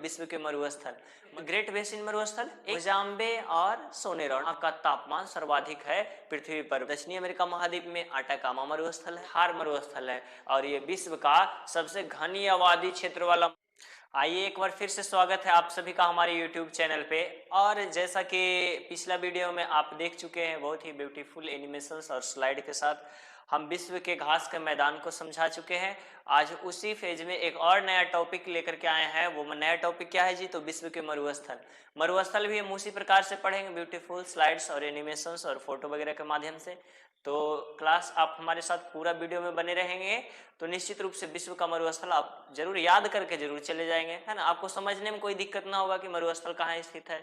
विश्व के मरुस्थल, ग्रेट बेसिन मरुस्थल मोजाम्बे और सोनेरोन का तापमान सर्वाधिक है पृथ्वी पर। दक्षिणी अमेरिका महाद्वीप में आटाकामा मरुस्थल है, थार मरुस्थल है और ये विश्व का सबसे घनी आबादी क्षेत्र वाला। आइए एक बार फिर से स्वागत है आप सभी का हमारे YouTube चैनल पे। और जैसा कि पिछला वीडियो में आप देख चुके हैं, बहुत ही ब्यूटीफुल एनिमेशंस और स्लाइड के साथ हम विश्व के घास के मैदान को समझा चुके हैं। आज उसी फेज में एक और नया टॉपिक लेकर के आए हैं। वो नया टॉपिक क्या है जी? तो विश्व के मरुस्थल। मरुस्थल भी हम उसी प्रकार से पढ़ेंगे, ब्यूटीफुल स्लाइड्स और एनिमेशंस और फोटो वगैरह के माध्यम से। तो क्लास आप हमारे साथ पूरा वीडियो में बने रहेंगे तो निश्चित रूप से विश्व का मरुस्थल आप जरूर याद करके जरूर चले जाएंगे, है ना। आपको समझने में कोई दिक्कत ना होगा कि मरुस्थल कहाँ स्थित है।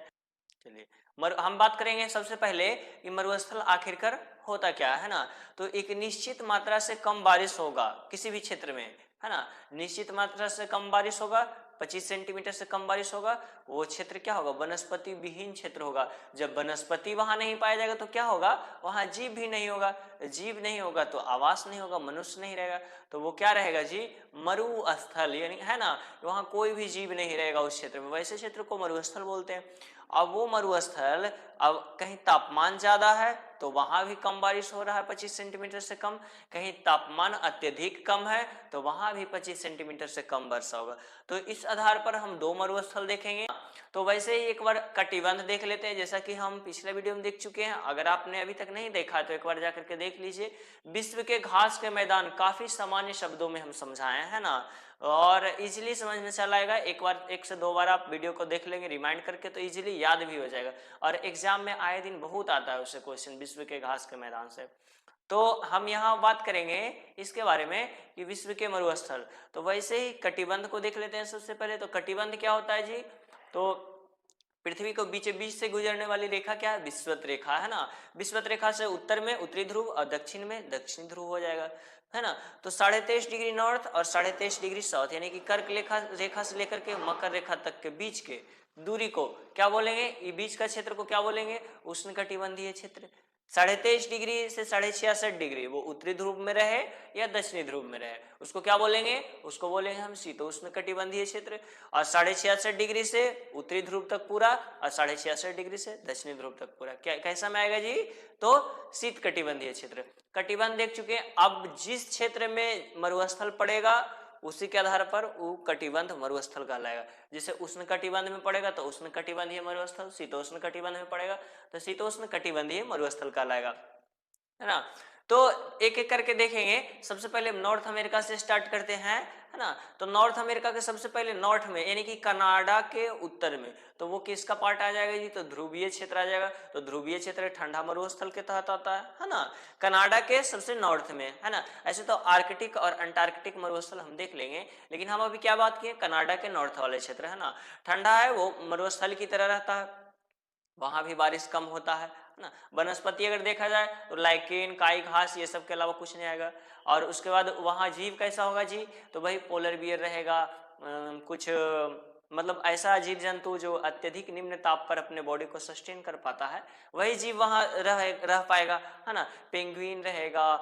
चलिए हम बात करेंगे सबसे पहले कि मरुस्थल आखिरकार होता क्या है ना। तो एक निश्चित मात्रा से कम बारिश होगा किसी भी क्षेत्र में, है ना। निश्चित मात्रा से कम बारिश होगा, 25 सेंटीमीटर से कम बारिश होगा, वो क्षेत्र क्या होगा? वनस्पति विहीन क्षेत्र होगा। जब वनस्पति वहां नहीं पाया जाएगा तो क्या होगा? वहां जीव भी नहीं होगा। जीव नहीं होगा तो आवास नहीं होगा, मनुष्य नहीं रहेगा, तो वो क्या रहेगा जी? मरुस्थल, यानी है ना, वहां कोई भी जीव नहीं रहेगा उस क्षेत्र में। वैसे क्षेत्र को मरुस्थल बोलते हैं। अब वो मरुस्थल, अब कहीं तापमान ज्यादा है तो वहां भी कम बारिश हो रहा है 25 सेंटीमीटर से कम, कहीं तापमान अत्यधिक कम है तो वहां भी 25 सेंटीमीटर से कम वर्षा होगा। तो इस आधार पर हम दो मरुस्थल देखेंगे। तो वैसे ही एक बार कटिबंध देख लेते हैं, जैसा कि हम पिछले वीडियो में देख चुके हैं। अगर आपने अभी तक नहीं देखा तो एक बार जाकर के देख लीजिए। विश्व के घास के मैदान काफी सामान्य शब्दों में हम समझाए हैं ना, और इजीली समझ में चल आएगा। एक बार, एक से दो बार आप वीडियो को देख लेंगे रिमाइंड करके तो इजीली याद भी हो जाएगा। और एग्जाम में आए दिन बहुत आता है उससे क्वेश्चन विश्व के घास के मैदान से। तो हम यहाँ बात करेंगे इसके बारे में कि विश्व के मरुस्थल। तो वैसे ही कटिबंध को देख लेते हैं सबसे पहले। तो कटिबंध क्या होता है जी? तो पृथ्वी को बीच बीच से गुजरने वाली रेखा क्या है? विषुवत रेखा, है ना। विषुवत रेखा से उत्तर में उत्तरी ध्रुव और दक्षिण में दक्षिणी ध्रुव हो जाएगा, है ना। तो 23.5 डिग्री नॉर्थ और 23.5 डिग्री साउथ, यानी कि कर्क रेखा से लेकर के मकर रेखा तक के बीच के दूरी को क्या बोलेंगे? ये बीच का क्षेत्र को क्या बोलेंगे? उष्णकटिबंधीय क्षेत्र। 23.5 डिग्री से 66.5 डिग्री वो उत्तरी ध्रुव में रहे या दक्षिणी ध्रुव में रहे, उसको क्या बोलेंगे? उसको बोलेंगे हम शीतोष्ण कटिबंधीय क्षेत्र। और 66.5 डिग्री से उत्तरी ध्रुव तक पूरा और 66.5 डिग्री से दक्षिणी ध्रुव तक पूरा क्या कैसा में आएगा जी? तो शीत कटिबंधीय क्षेत्र। कटिबंध देख चुके हैं। अब जिस क्षेत्र में मरुस्थल पड़ेगा उसी के आधार पर वो कटिबंध मरुस्थल कहलाएगा। जैसे उष्ण कटिबंध में पड़ेगा तो उष्ण कटिबंधीय मरुस्थल, शीतोष्ण कटिबंध में पड़ेगा तो शीतोष्ण कटिबंधीय मरुस्थल कहलाएगा, है ना। तो एक एक करके देखेंगे। सबसे पहले नॉर्थ अमेरिका से स्टार्ट करते हैं, है ना। तो नॉर्थ अमेरिका के सबसे पहले नॉर्थ में, यानी कि कनाडा के उत्तर में, तो वो किसका पार्ट आ जाएगा जी? तो ध्रुवीय क्षेत्र आ जाएगा। तो ध्रुवीय क्षेत्र ठंडा मरुस्थल के तहत आता है ना, कनाडा के सबसे नॉर्थ में, है ना। ऐसे तो आर्कटिक और अंटार्कटिक मरुस्थल हम देख लेंगे, लेकिन हम अभी क्या बात किए? कनाडा के नॉर्थ वाले क्षेत्र, है ना। ठंडा है, वो मरुस्थल की तरह रहता है, वहां भी बारिश कम होता है ना। वनस्पति अगर देखा जाए तो लाइकेन, काई घास, ये सब के अलावा कुछ नहीं आएगा। और उसके बाद वहां जीव कैसा होगा जी? तो भाई पोलर बियर रहेगा, कुछ मतलब ऐसा जीव जंतु जो अत्यधिक निम्न ताप पर अपने बॉडी को सस्टेन कर पाता है, वही जीव वहां रह पाएगा, है ना। पेंगुइन रहेगा,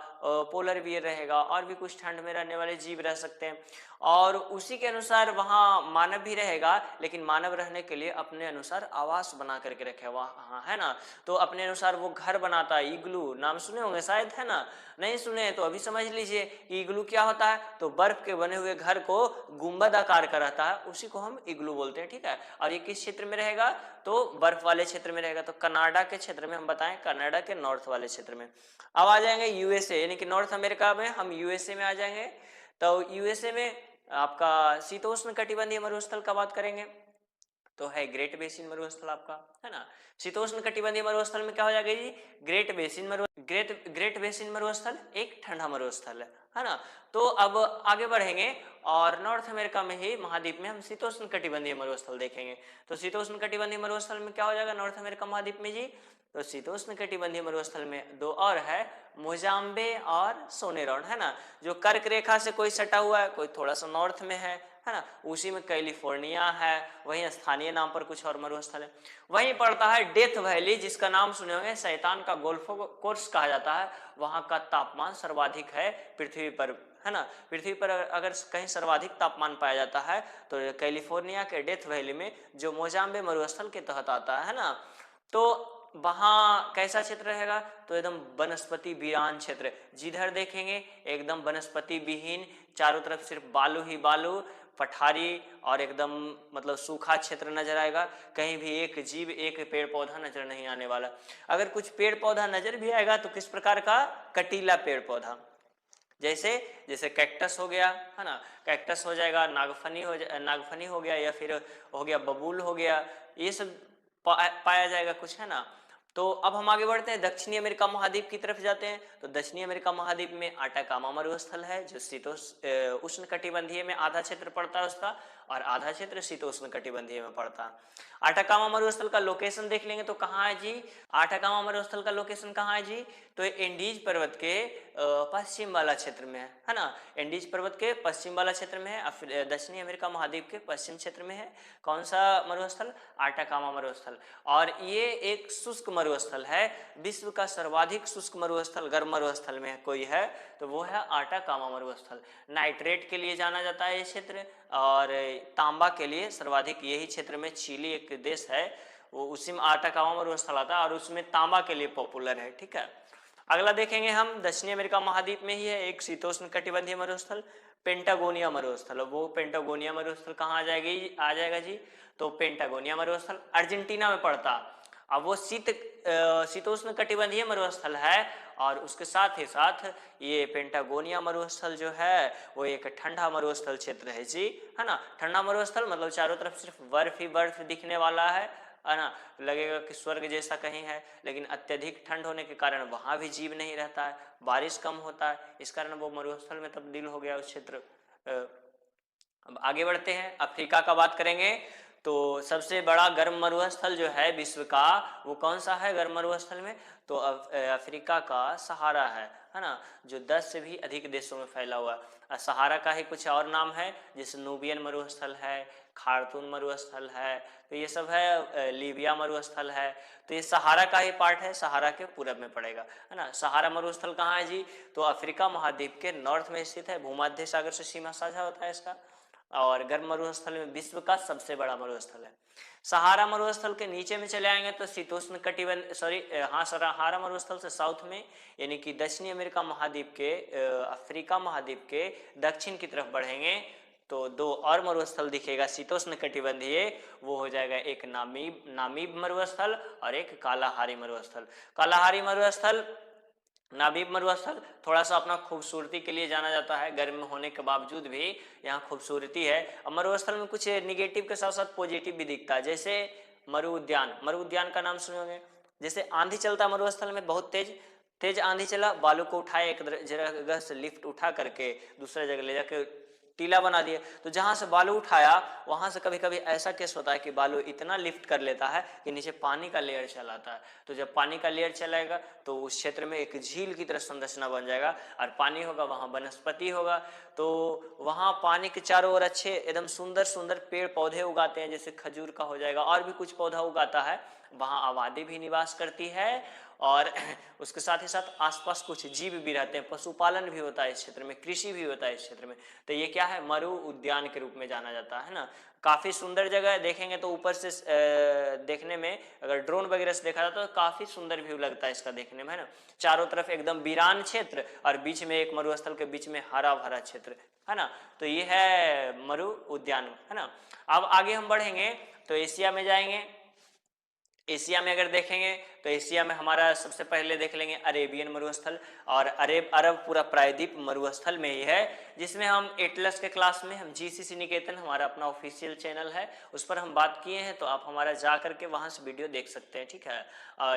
पोलर बियर रहेगा, और भी कुछ ठंड में रहने वाले जीव रह सकते हैं। और उसी के अनुसार वहां मानव भी रहेगा, लेकिन मानव रहने के लिए अपने अनुसार आवास बना करके रखे वहां, है ना। तो अपने अनुसार वो घर बनाता है, इग्लू नाम सुने होंगे शायद, है ना। नहीं सुने तो अभी समझ लीजिए। इग्लू क्या होता है? तो बर्फ के बने हुए घर को गुंबद आकार का रहता है, उसी को हम इग्लू बोलते हैं, ठीक है। और ये किस क्षेत्र में रहेगा? तो बर्फ वाले क्षेत्र में रहेगा। तो कनाडा के क्षेत्र में हम बताएं, कनाडा के नॉर्थ वाले क्षेत्र में। अब आ जाएंगे यूएसए, यानी कि नॉर्थ अमेरिका में हम यूएसए में आ जाएंगे। तो यूएसए में आपका शीतोष्ण कटिबंधीय मरुस्थल का बात करेंगे तो है ग्रेट बेसिन मरुस्थल आपका, है ना। शीतोष्ण कटिबंधीय मरुस्थल में क्या हो जाएगा जी? ग्रेट बेसिन मरुस्थल एक ठंडा मरुस्थल है ना। तो अब आगे बढ़ेंगे और नॉर्थ अमेरिका में ही महाद्वीप में हम शीतोष्ण कटिबंधीय मरुस्थल देखेंगे। तो शीतोष्ण कटिबंधीय मरुस्थल में क्या हो जाएगा नॉर्थ अमेरिका महाद्वीप में जी? तो शीतोष्ण कटिबंधीय मरुस्थल में दो और है, मोजाम्बे और सोनेरोन, है ना। जो कर्क रेखा से कोई सटा हुआ है, कोई थोड़ा सा नॉर्थ में है है ना, उसी में कैलिफोर्निया है, वहीं स्थानीय नाम पर कुछ और मरुस्थल है। वहीं पड़ता है डेथ वैली, जिसका नाम सुने होंगे, शैतान का गोल्फ कोर्स कहा जाता है। वहां का तापमान सर्वाधिक है पृथ्वी पर, है ना। पृथ्वी पर अगर कहीं सर्वाधिक तापमान पाया जाता है तो कैलिफोर्निया के डेथ वैली में, जो मोजाम्बे मरुस्थल के तहत आता है ना। तो वहाँ कैसा क्षेत्र रहेगा, तो एकदम वनस्पति वीरान क्षेत्र, जिधर देखेंगे एकदम वनस्पति विहीन, चारों तरफ सिर्फ बालू ही बालू, पठारी और एकदम मतलब सूखा क्षेत्र नजर आएगा। कहीं भी एक जीव, एक पेड़ पौधा नजर नहीं आने वाला। अगर कुछ पेड़ पौधा नजर भी आएगा तो किस प्रकार का, कटीला पेड़ पौधा, जैसे जैसे कैक्टस हो गया, है ना, कैक्टस हो जाएगा, नागफनी हो गया, या फिर हो गया बबूल हो गया, ये सब पाया जाएगा कुछ, है ना। तो अब हम आगे बढ़ते हैं, दक्षिणी अमेरिका महाद्वीप की तरफ जाते हैं। तो दक्षिणी अमेरिका महाद्वीप में आटाकामा मरुस्थल है, जो उष्ण कटिबंधीय में आधा क्षेत्र पड़ता है उसका, और आधा क्षेत्र शीतोष्ण कटिबंधीय में पड़ता है। आटाकामा मरुस्थल का लोकेशन देख लेंगे तो कहाँ है जी, आटाकामा मरुस्थल का लोकेशन कहाँ है जी, तो एंडीज पर्वत के पश्चिम वाला क्षेत्र में है ना। एंडीज पर्वत के पश्चिम वाला क्षेत्र में है, दक्षिणी अमेरिका महाद्वीप के पश्चिम क्षेत्र में है। कौन सा मरुस्थल, आटाकामा मरुस्थल। और ये एक शुष्क मरुस्थल है, विश्व का सर्वाधिक शुष्क मरुस्थल, गर्म मरुस्थल में कोई है तो वो है आटाकामा मरुस्थल। नाइट्रेट के लिए जाना जाता है ये क्षेत्र, और तांबा के लिए सर्वाधिक यही क्षेत्र में चिली एक देश है, वो उसी में आटाकामा मरुस्थल आता है, और उसमें तांबा के लिए पॉपुलर है। ठीक है, अगला देखेंगे हम, दक्षिणी अमेरिका महाद्वीप में ही है एक शीतोष्ण कटिबंधीय मरुस्थल, पेंटागोनिया मरुस्थल। वो पेंटागोनिया मरुस्थल कहाँ आ जाएगा जी, तो पेंटागोनिया मरुस्थल अर्जेंटीना में पड़ता। अब वो शीतोष्ण कटिबंधीय मरुस्थल है, और उसके साथ ही साथ ये पेंटागोनिया मरुस्थल जो है वो एक ठंडा मरुस्थल क्षेत्र है जी, है ना। ठंडा मरुस्थल मतलब चारों तरफ सिर्फ बर्फ ही बर्फ दिखने वाला है ना, लगेगा कि स्वर्ग जैसा कहीं है, लेकिन अत्यधिक ठंड होने के कारण वहां भी जीव नहीं रहता है, बारिश कम होता है, इस कारण वो मरुस्थल में तब्दील हो गया उस क्षेत्र। अब आगे बढ़ते हैं, अफ्रीका का बात करेंगे। तो सबसे बड़ा गर्म मरुस्थल जो है विश्व का, वो कौन सा है गर्म मरुस्थल में, तो अफ्रीका का सहारा है ना, जो 10 से भी अधिक देशों में फैला हुआ है। सहारा का ही कुछ और नाम है, जैसे नूबियन मरुस्थल है, खार्तूम मरुस्थल है, तो ये सब है, लीबिया मरुस्थल है। तो ये सहारा का ही पार्ट है, सहारा के पूरब में पड़ेगा, है ना। सहारा मरुस्थल कहाँ है जी, तो अफ्रीका महाद्वीप के नॉर्थ में स्थित है, भूमध्य सागर से सीमा साझा होता है इसका, और गर्म मरुस्थल में विश्व का सबसे बड़ा मरुस्थल है। सहारा मरुस्थल के नीचे में चले आएंगे तो शीतोष्ण कटिबंध सहारा मरुस्थल से साउथ में, यानी कि दक्षिणी अमेरिका महाद्वीप के अफ्रीका महाद्वीप के दक्षिण की तरफ बढ़ेंगे तो दो और मरुस्थल दिखेगा शीतोष्ण कटिबंधीय, वो हो जाएगा एक नामीब मरुस्थल और एक कालाहारी मरुस्थल। कालाहारी मरुस्थल, नामीब मरुस्थल थोड़ा सा अपना खूबसूरती के लिए जाना जाता है, गर्म होने के बावजूद भी यहाँ खूबसूरती है। और मरुस्थल में कुछ नेगेटिव के साथ साथ पॉजिटिव भी दिखता है, जैसे मरु उद्यान का नाम सुनोगे। जैसे आंधी चलता मरुस्थल में, बहुत तेज आंधी चला, बालू को उठाए एक जगह से लिफ्ट उठा करके दूसरे जगह ले जाके टीला बना दिए, तो जहां से बालू उठाया वहां से कभी कभी ऐसा केस होता है कि बालू इतना लिफ्ट कर लेता है कि नीचे पानी का लेयर चलाता है। तो जब पानी का लेयर चलाएगा तो उस क्षेत्र में एक झील की तरह संरचना बन जाएगा, और पानी होगा वहां वनस्पति होगा, तो वहां पानी के चारों ओर अच्छे एकदम सुंदर सुंदर पेड़ पौधे उगाते हैं, जैसे खजूर का हो जाएगा, और भी कुछ पौधा उगाता है। वहां आबादी भी निवास करती है, और उसके साथ ही साथ आसपास कुछ जीव भी रहते हैं, पशुपालन भी होता है इस क्षेत्र में, कृषि भी होता है इस क्षेत्र में। तो ये क्या है, मरु उद्यान के रूप में जाना जाता है ना। काफी सुंदर जगह है, देखेंगे तो ऊपर से देखने में अगर ड्रोन वगैरह से देखा जाता है तो काफी सुंदर व्यू लगता है इसका देखने में, है ना। चारों तरफ एकदम वीरान क्षेत्र, और बीच में एक मरुस्थल के बीच में हरा भरा क्षेत्र, है ना। तो ये है मरु उद्यान, है ना। अब आगे हम बढ़ेंगे तो एशिया में जाएंगे। एशिया में अगर देखेंगे तो एशिया में हमारा सबसे पहले देख लेंगे अरेबियन मरुस्थल, और अरब पूरा प्रायद्वीप मरुस्थल में ही है, जिसमें हम एटलस के क्लास में हम जीसीसी निकेतन हमारा अपना ऑफिशियल चैनल है, उस पर हम बात किए हैं, तो आप हमारा जा करके वहां से वीडियो देख सकते हैं। ठीक है,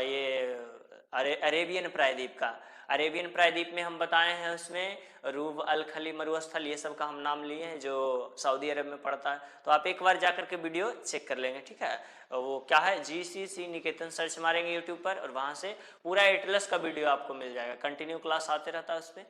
ये अरेबियन प्रायद्वीप में हम बताए हैं, उसमें रूब अल खली मरुस्थल, ये सब का हम नाम लिए हैं, जो सऊदी अरब में पड़ता है। तो आप एक बार जाकर के वीडियो चेक कर लेंगे। ठीक है, वो क्या है, जीसीसी निकेतन सर्च मारेंगे यूट्यूब पर, और वहां से पूरा एटलस का वीडियो आपको मिल जाएगा, कंटिन्यू क्लास आते रहता है उस पर।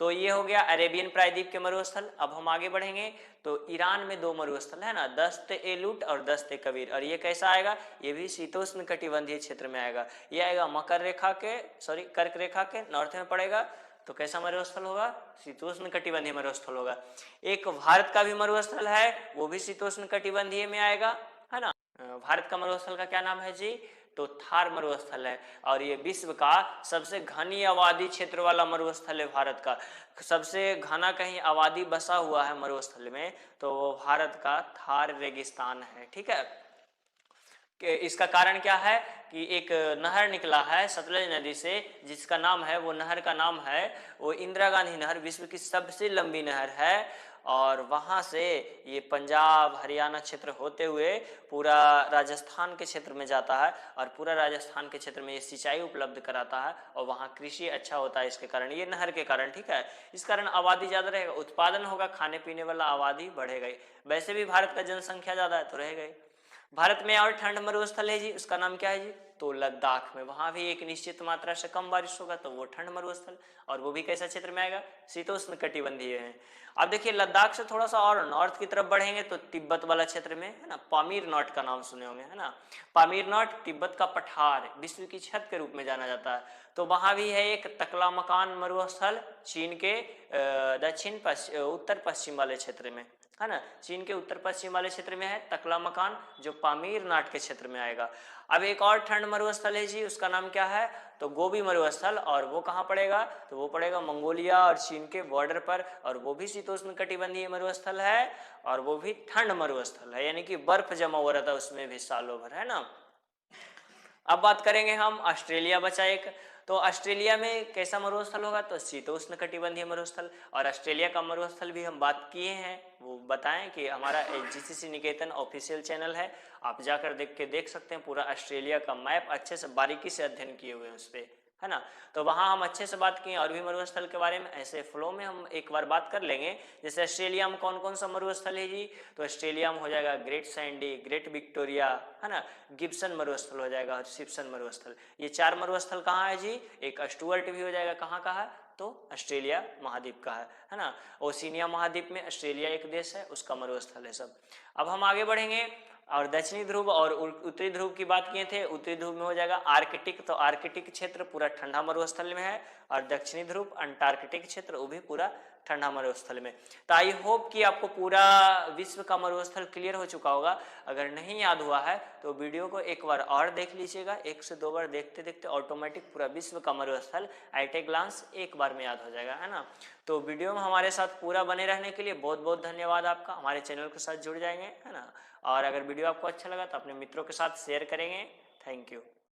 तो ये हो गया अरेबियन प्रायद्वीप के मरुस्थल। अब हम आगे बढ़ेंगे तो ईरान में दो मरुस्थल है ना, दस्त ए लूट और दस्त ए कबीर, और ये कैसा आएगा, ये भी शीतोष्ण कटिबंधीय क्षेत्र में आएगा। ये आएगा मकर रेखा के कर्क रेखा के नॉर्थ में पड़ेगा। तो कैसा मरुस्थल होगा, शीतोष्ण कटिबंधीय मरुस्थल होगा। एक भारत का भी मरुस्थल है, वो भी शीतोष्ण कटिबंधीय में आएगा, है ना। भारत का मरुस्थल का क्या नाम है जी, तो थार मरुस्थल है, और ये विश्व का सबसे घनी आबादी क्षेत्र वाला मरुस्थल है। भारत का सबसे घना कहीं आबादी बसा हुआ है मरुस्थल में, तो वो भारत का थार रेगिस्तान है। ठीक है, इसका कारण क्या है कि एक नहर निकला है सतलज नदी से, जिसका नाम है, वो नहर का नाम है वो इंदिरा गांधी नहर, विश्व की सबसे लंबी नहर है। और वहां से ये पंजाब हरियाणा क्षेत्र होते हुए पूरा राजस्थान के क्षेत्र में जाता है, और पूरा राजस्थान के क्षेत्र में ये सिंचाई उपलब्ध कराता है, और वहाँ कृषि अच्छा होता है इसके कारण, ये नहर के कारण। ठीक है, इस कारण आबादी ज़्यादा रहेगा, उत्पादन होगा, खाने पीने वाला आबादी बढ़ेगा ही। वैसे भी भारत का जनसंख्या ज़्यादा है तो रहेगा ही। भारत में और ठंड मरुस्थल है जी, उसका नाम क्या है जी, तो लद्दाख में। वहां भी एक निश्चित मात्रा से कम बारिश होगा, तो वो ठंड मरुस्थल, और वो भी कैसा क्षेत्र में आएगा, शीतोष्ण कटिबंधीय है। अब देखिए लद्दाख से थोड़ा सा और नॉर्थ की तरफ बढ़ेंगे तो तिब्बत वाला क्षेत्र में है ना, पामीर नॉट का नाम सुने होंगे, है ना। पामीर नॉट तिब्बत का पठार, विश्व की छत के रूप में जाना जाता है। तो वहां भी है एक तकलामकान मरुस्थल, चीन के दक्षिण उत्तर पश्चिम वाले क्षेत्र में, है ना। चीन के उत्तर पश्चिम वाले क्षेत्र में है तकलामकान, जो पामीर नाट के क्षेत्र में आएगा। अब एक और ठंड मरुस्थल है जी, उसका नाम क्या है, तो गोबी मरुस्थल, और वो कहाँ पड़ेगा, तो वो पड़ेगा मंगोलिया और चीन के बॉर्डर पर, और वो भी शीतोष्ण कटिबंधीय मरुस्थल है, और वो भी ठंड मरुस्थल है, यानी कि बर्फ जमा हुआ रहता है उसमें भी सालों भर, है ना। अब बात करेंगे हम, ऑस्ट्रेलिया बचा एक, तो ऑस्ट्रेलिया में कैसा मरुस्थल होगा, तो शीतोष्ण कटिबंधीय मरुस्थल। और ऑस्ट्रेलिया का मरुस्थल भी हम बात किए हैं, वो बताएं कि हमारा जीसीसी निकेतन ऑफिशियल चैनल है, आप जाकर देख सकते हैं, पूरा ऑस्ट्रेलिया का मैप अच्छे से बारीकी से अध्ययन किए हुए हैं उस पर, है ना। तो वहाँ हम अच्छे से बात किए, और भी मरुस्थल के बारे में ऐसे फ्लो में हम एक बार बात कर लेंगे। जैसे ऑस्ट्रेलिया में कौन कौन सा मरुस्थल है जी, तो ऑस्ट्रेलिया में हो जाएगा ग्रेट सैंडी, ग्रेट विक्टोरिया, है ना, गिब्सन मरुस्थल हो जाएगा, और सिप्सन मरुस्थल। ये चार मरुस्थल कहाँ है जी, एक स्टुअर्ट भी हो जाएगा, कहाँ का है, तो ऑस्ट्रेलिया महाद्वीप का है ना। ओशिनिया महाद्वीप में ऑस्ट्रेलिया एक देश है, उसका मरुस्थल है सब। अब हम आगे बढ़ेंगे, और दक्षिणी ध्रुव और उत्तरी ध्रुव की बात किए थे। उत्तरी ध्रुव में हो जाएगा आर्कटिक, तो आर्कटिक क्षेत्र पूरा ठंडा मरुस्थल में है, और दक्षिणी ध्रुव अंटार्कटिक क्षेत्र वो भी पूरा ठंडा मरुस्थल में। तो आई होप कि आपको पूरा विश्व का मरुस्थल क्लियर हो चुका होगा। अगर नहीं याद हुआ है तो वीडियो को एक बार और देख लीजिएगा, 1 से 2 बार देखते देखते ऑटोमेटिक पूरा विश्व का मरुस्थल एट ए ग्लांस एक बार में याद हो जाएगा, है ना। तो वीडियो में हमारे साथ पूरा बने रहने के लिए बहुत बहुत धन्यवाद आपका। हमारे चैनल के साथ जुड़ जाएंगे, है ना। और अगर वीडियो आपको अच्छा लगा तो अपने मित्रों के साथ शेयर करेंगे। Thank you.